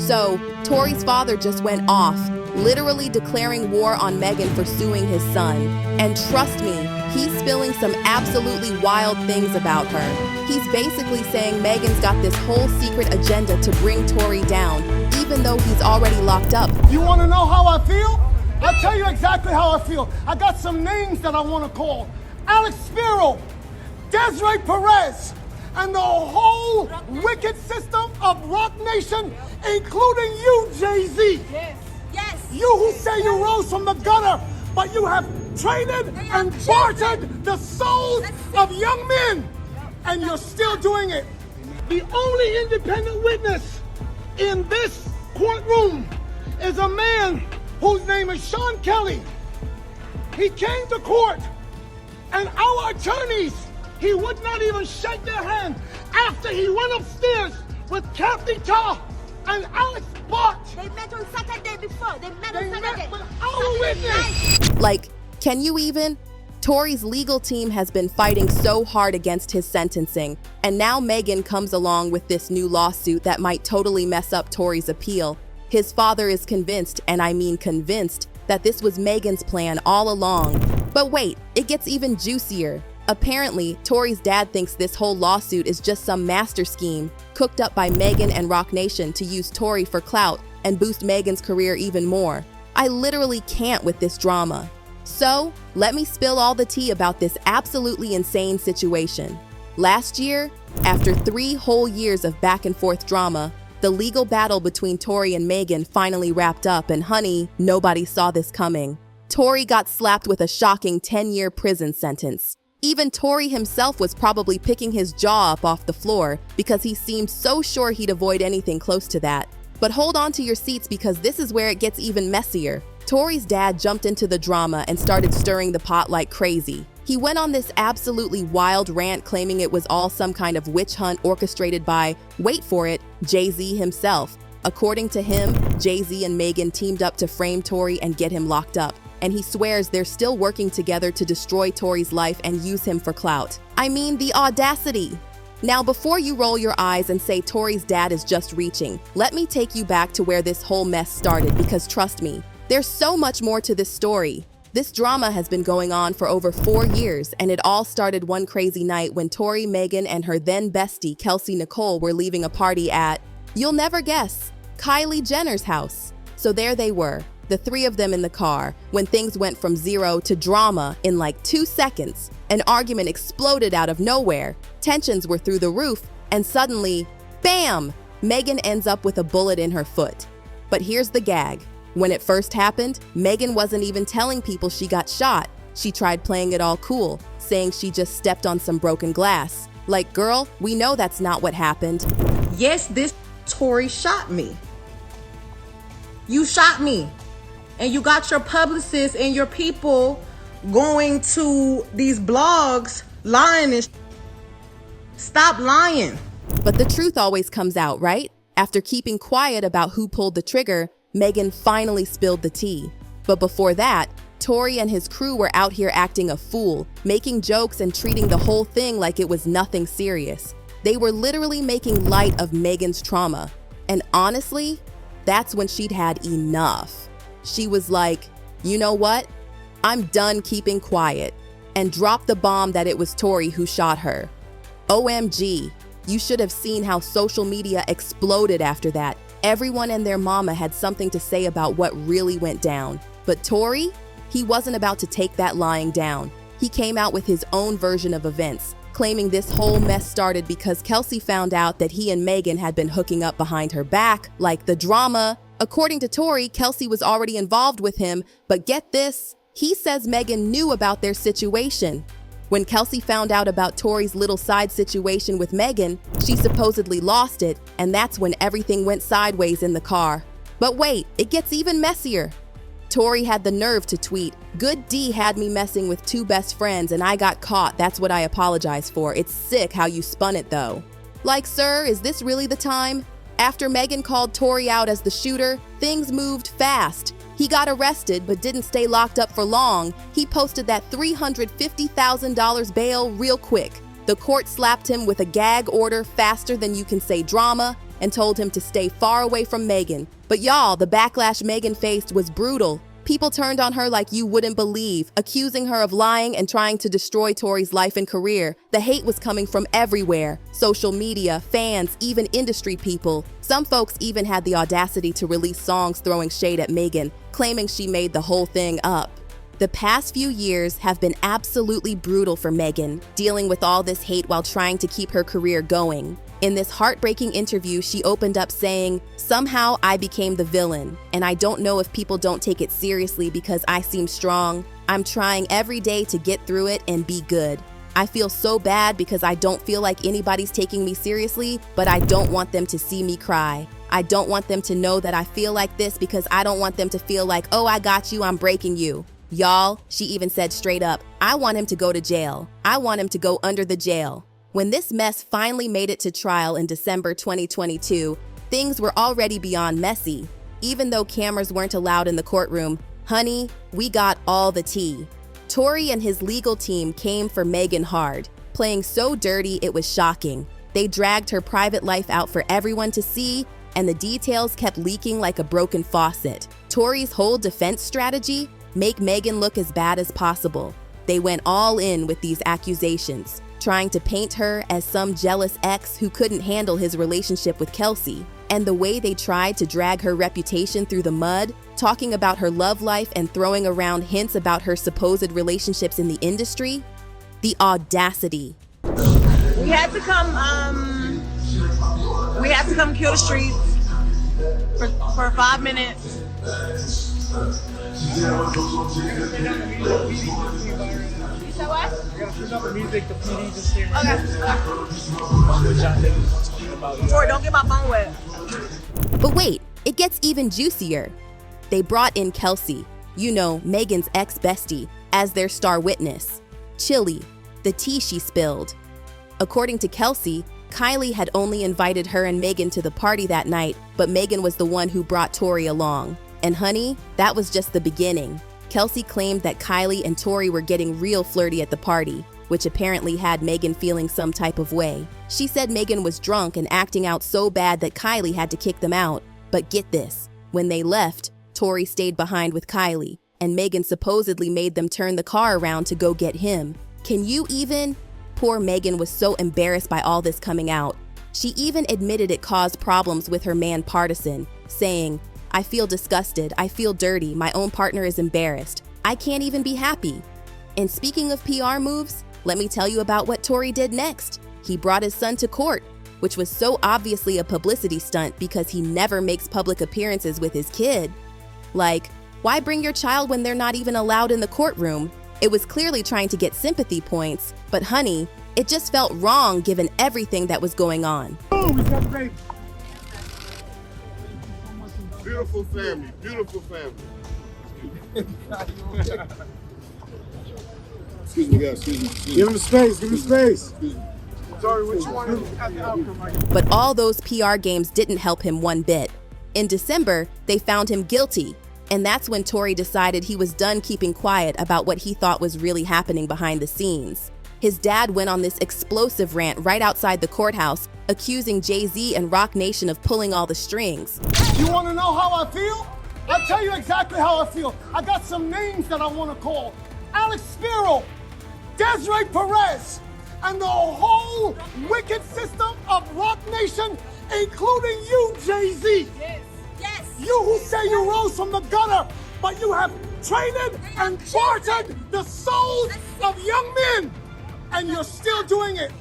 So, Tory's father just went off, literally declaring war on Megan for suing his son. And trust me, he's spilling some absolutely wild things about her. He's basically saying Megan's got this whole secret agenda to bring Tory down, even though he's already locked up. You want to know how I feel? I'll tell you exactly how I feel. I got some names that I want to call. Alex Spiro, Desiree Perez, and the whole wicked system of Roc Nation, including you, Jay-Z. Yes. Yes. You who say you rose from the gutter, but you have traded and bartered the souls of young men, and you're still doing it. The only independent witness in this courtroom is a man whose name is Sean Kelly. He came to court, and our attorneys, he would not even shake their hand after he went upstairs with Kathy Tar and Alex Bart. They met on Saturday before. They met They on met Saturday. with our witness. Like, can you even? Tory's legal team has been fighting so hard against his sentencing, and now Megan comes along with this new lawsuit that might totally mess up Tory's appeal. His father is convinced, and I mean convinced, that this was Megan's plan all along. But wait, it gets even juicier. Apparently, Tory's dad thinks this whole lawsuit is just some master scheme cooked up by Megan and Roc Nation to use Tory for clout and boost Megan's career even more. I literally can't with this drama. So, let me spill all the tea about this absolutely insane situation. Last year, after 3 whole years of back and forth drama, the legal battle between Tory and Megan finally wrapped up, and honey, nobody saw this coming. Tory got slapped with a shocking 10-year prison sentence. Even Tory himself was probably picking his jaw up off the floor because he seemed so sure he'd avoid anything close to that. But hold on to your seats because this is where it gets even messier. Tory's dad jumped into the drama and started stirring the pot like crazy. He went on this absolutely wild rant claiming it was all some kind of witch hunt orchestrated by, wait for it, Jay-Z himself. According to him, Jay-Z and Megan teamed up to frame Tory and get him locked up. And he swears they're still working together to destroy Tory's life and use him for clout. I mean, the audacity. Now, before you roll your eyes and say Tory's dad is just reaching, let me take you back to where this whole mess started because trust me, there's so much more to this story. This drama has been going on for over 4 years, and it all started one crazy night when Tory, Megan, and her then bestie, Kelsey Nicole, were leaving a party at, you'll never guess, Kylie Jenner's house. So there they were, the 3 of them in the car, when things went from 0 to drama in like 2 seconds. An argument exploded out of nowhere, tensions were through the roof, and suddenly, bam! Megan ends up with a bullet in her foot. But here's the gag. When it first happened, Megan wasn't even telling people she got shot. She tried playing it all cool, saying she just stepped on some broken glass. Like, girl, we know that's not what happened. Yes, this Tory shot me. You shot me. And you got your publicists and your people going to these blogs lying and stop lying. But the truth always comes out, right? After keeping quiet about who pulled the trigger, Megan finally spilled the tea. But before that, Tory and his crew were out here acting a fool, making jokes and treating the whole thing like it was nothing serious. They were literally making light of Megan's trauma. And honestly, that's when she'd had enough. She was like, you know what? I'm done keeping quiet, and dropped the bomb that it was Tory who shot her. OMG, you should have seen how social media exploded after that. Everyone and their mama had something to say about what really went down. But Tory, he wasn't about to take that lying down. He came out with his own version of events, claiming this whole mess started because Kelsey found out that he and Megan had been hooking up behind her back, like the drama. According to Tory, Kelsey was already involved with him, but get this, he says Megan knew about their situation. When Kelsey found out about Tory's little side situation with Megan, she supposedly lost it, and that's when everything went sideways in the car. But wait, it gets even messier. Tory had the nerve to tweet, "Good D had me messing with 2 best friends and I got caught, that's what I apologize for. It's sick how you spun it though." Like, sir, is this really the time? After Megan called Tory out as the shooter, things moved fast. He got arrested but didn't stay locked up for long. He posted that $350,000 bail real quick. The court slapped him with a gag order faster than you can say drama and told him to stay far away from Megan. But y'all, the backlash Megan faced was brutal. People turned on her like you wouldn't believe, accusing her of lying and trying to destroy Tory's life and career. The hate was coming from everywhere: social media, fans, even industry people. Some folks even had the audacity to release songs throwing shade at Megan, claiming she made the whole thing up. The past few years have been absolutely brutal for Megan, dealing with all this hate while trying to keep her career going. In this heartbreaking interview, she opened up saying, "Somehow I became the villain, and I don't know if people don't take it seriously because I seem strong. I'm trying every day to get through it and be good. I feel so bad because I don't feel like anybody's taking me seriously, but I don't want them to see me cry. I don't want them to know that I feel like this because I don't want them to feel like, oh, I got you, I'm breaking you." Y'all, she even said straight up, "I want him to go to jail. I want him to go under the jail." When this mess finally made it to trial in December 2022, things were already beyond messy. Even though cameras weren't allowed in the courtroom, honey, we got all the tea. Tory and his legal team came for Megan hard, playing so dirty it was shocking. They dragged her private life out for everyone to see, and the details kept leaking like a broken faucet. Tory's whole defense strategy? Make Megan look as bad as possible. They went all in with these accusations, trying to paint her as some jealous ex who couldn't handle his relationship with Kelsey. And the way they tried to drag her reputation through the mud, talking about her love life and throwing around hints about her supposed relationships in the industry, the audacity. We had to come kill the streets for 5 minutes. You said what? Okay. Tori, don't get my phone wet. But wait, it gets even juicier. They brought in Kelsey, you know, Megan's ex-bestie, as their star witness. Chilly, the tea she spilled. According to Kelsey, Kylie had only invited her and Megan to the party that night, but Megan was the one who brought Tory along. And honey, that was just the beginning. Kelsey claimed that Kylie and Tory were getting real flirty at the party, which apparently had Megan feeling some type of way. She said Megan was drunk and acting out so bad that Kylie had to kick them out. But get this, when they left, Tory stayed behind with Kylie, and Megan supposedly made them turn the car around to go get him. Can you even? Poor Megan was so embarrassed by all this coming out. She even admitted it caused problems with her man Partisan, saying, "I feel disgusted, I feel dirty, my own partner is embarrassed. I can't even be happy." And speaking of PR moves, let me tell you about what Tory did next. He brought his son to court, which was so obviously a publicity stunt because he never makes public appearances with his kid. Like, why bring your child when they're not even allowed in the courtroom? It was clearly trying to get sympathy points, but honey, it just felt wrong given everything that was going on. Oh, we got the baby. Beautiful family, beautiful family. Excuse me, guys, excuse me. Give him space, give him space. Sorry, what you wanted at the outcome? But all those PR games didn't help him one bit. In December, they found him guilty, and that's when Tory decided he was done keeping quiet about what he thought was really happening behind the scenes. His dad went on this explosive rant right outside the courthouse, accusing Jay-Z and Roc Nation of pulling all the strings. You want to know how I feel? I'll tell you exactly how I feel. I got some names that I want to call. Alex Spiro, Desiree Perez, and the whole wicked system of Roc Nation, including you, Jay-Z. Yes. Yes. You who say you rose from the gutter, but you have traded and bartered the souls of young men, and you're still doing it.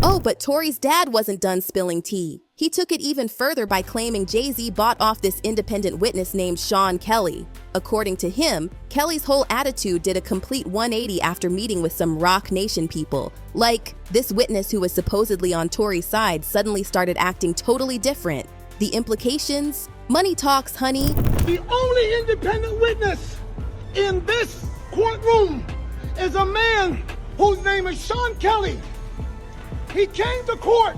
Oh, but Tory's dad wasn't done spilling tea. He took it even further by claiming Jay-Z bought off this independent witness named Sean Kelly. According to him, Kelly's whole attitude did a complete 180 after meeting with some Roc Nation people. Like, this witness who was supposedly on Tory's side suddenly started acting totally different. The implications? Money talks, honey. The only independent witness in this courtroom is a man whose name is Sean Kelly. He came to court,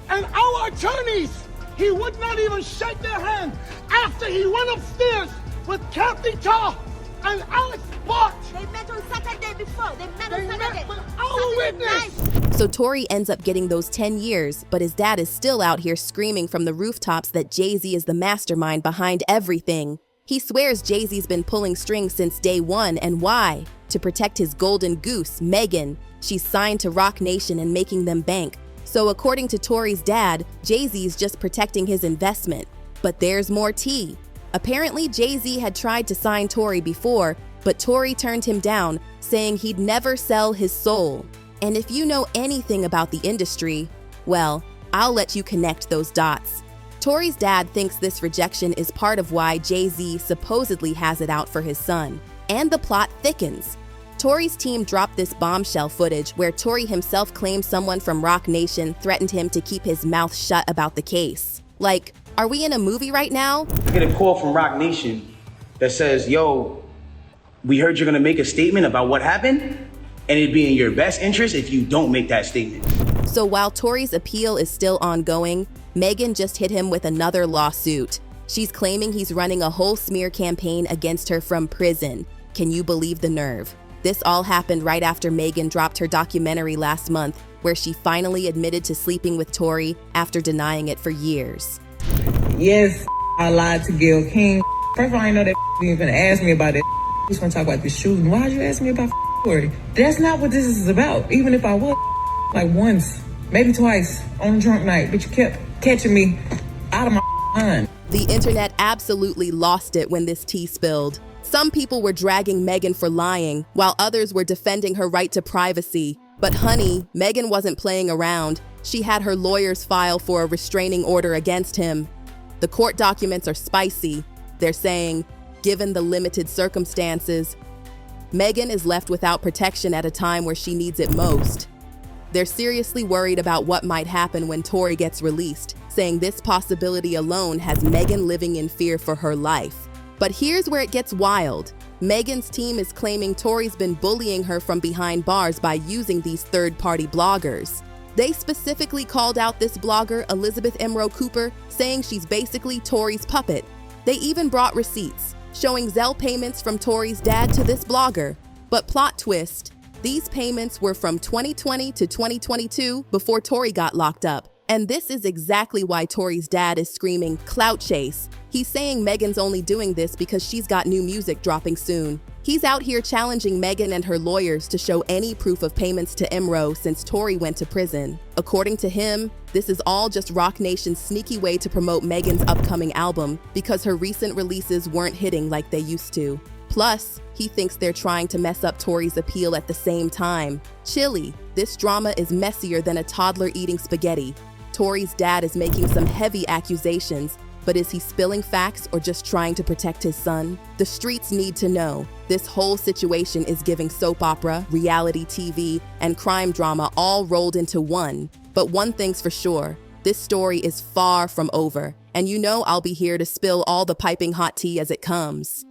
and our attorneys, he would not even shake their hand after he went upstairs with Kathy Tar and Alex Bart. They met on Saturday before. They met on They Saturday. met with our Saturday witness. night. So Tory ends up getting those 10 years, but his dad is still out here screaming from the rooftops that Jay-Z is the mastermind behind everything. He swears Jay-Z's been pulling strings since day one, and why? To protect his golden goose, Megan. She's signed to Roc Nation and making them bank. So according to Tory's dad, Jay-Z's just protecting his investment. But there's more tea. Apparently Jay-Z had tried to sign Tory before, but Tory turned him down, saying he'd never sell his soul. And if you know anything about the industry, well, I'll let you connect those dots. Tory's dad thinks this rejection is part of why Jay-Z supposedly has it out for his son. And the plot thickens. Tory's team dropped this bombshell footage where Tory himself claims someone from Roc Nation threatened him to keep his mouth shut about the case. Like, are we in a movie right now? I get a call from Roc Nation that says, yo, we heard you're gonna make a statement about what happened, and it'd be in your best interest if you don't make that statement. So while Tory's appeal is still ongoing, Megan just hit him with another lawsuit. She's claiming he's running a whole smear campaign against her from prison. Can you believe the nerve? This all happened right after Megan dropped her documentary last month, where she finally admitted to sleeping with Tory after denying it for years. Yes, I lied to Gail King. First of all, I didn't know that you even asked me about that. He's gonna talk about the shooting. Why'd you ask me about Tory? That's not what this is about. Even if I was, like once, maybe twice on a drunk night, but you kept catching me out of my mind. The internet absolutely lost it when this tea spilled. Some people were dragging Megan for lying, while others were defending her right to privacy. But honey, Megan wasn't playing around. She had her lawyers file for a restraining order against him. The court documents are spicy. They're saying, given the limited circumstances, Megan is left without protection at a time where she needs it most. They're seriously worried about what might happen when Tory gets released, saying this possibility alone has Megan living in fear for her life. But here's where it gets wild. Megan's team is claiming Tory's been bullying her from behind bars by using these third-party bloggers. They specifically called out this blogger, Elizabeth Emro Cooper, saying she's basically Tory's puppet. They even brought receipts, showing Zelle payments from Tory's dad to this blogger. But plot twist, these payments were from 2020 to 2022 before Tory got locked up. And this is exactly why Tory's dad is screaming clout chase. He's saying Megan's only doing this because she's got new music dropping soon. He's out here challenging Megan and her lawyers to show any proof of payments to Emro since Tory went to prison. According to him, this is all just Roc Nation's sneaky way to promote Megan's upcoming album because her recent releases weren't hitting like they used to. Plus, he thinks they're trying to mess up Tory's appeal at the same time. Chilly, this drama is messier than a toddler eating spaghetti. Tory's dad is making some heavy accusations, but is he spilling facts or just trying to protect his son? The streets need to know. This whole situation is giving soap opera, reality TV, and crime drama all rolled into one. But one thing's for sure, this story is far from over, and you know I'll be here to spill all the piping hot tea as it comes.